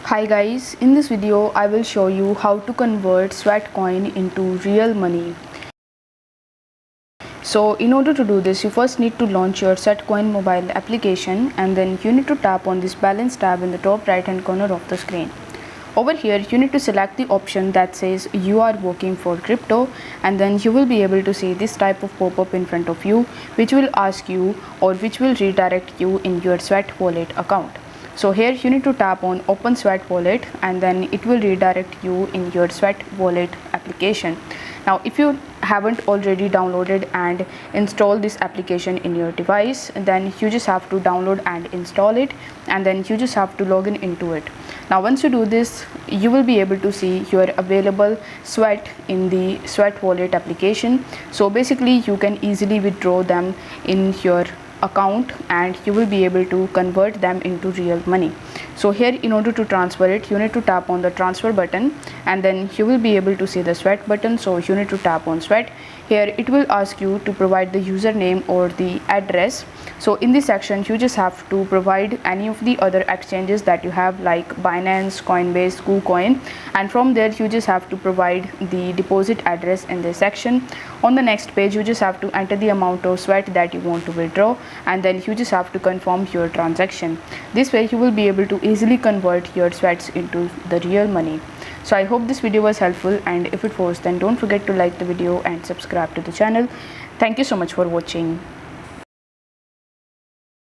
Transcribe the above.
Hi guys, in this video I will show you how to convert Sweatcoin into real money. So in order to do this, you first need to launch your Sweatcoin mobile application, and then you need to tap on this balance tab in the top right hand corner of the screen. Over here you need to select the option that says you are working for crypto, and then you will be able to see this type of pop-up in front of you, which will ask you or which will redirect you in your Sweat wallet account. So here you need to tap on open Sweat wallet, and then it will redirect you in your Sweat wallet application. Now if you haven't already downloaded and installed this application in your device, then you just have to download and install it, and then you just have to log into it. Now once you do this, you will be able to see your available Sweat in the Sweat wallet application. So basically you can easily withdraw them in your account and you will be able to convert them into real money. So here, in order to transfer it, you need to tap on the transfer button, and then you will be able to see the Sweat button. So you need to tap on Sweat. Here it will ask you to provide the username or the address. So in this section you just have to provide any of the other exchanges that you have, like Binance, Coinbase, KuCoin, and from there you just have to provide the deposit address in this section. On the next page you just have to enter the amount of Sweat that you want to withdraw, and then you just have to confirm your transaction. This way you will be able to easily convert your Sweats into the real money. So I hope this video was helpful, and if it was, then don't forget to like the video and subscribe to the channel. Thank you so much for watching.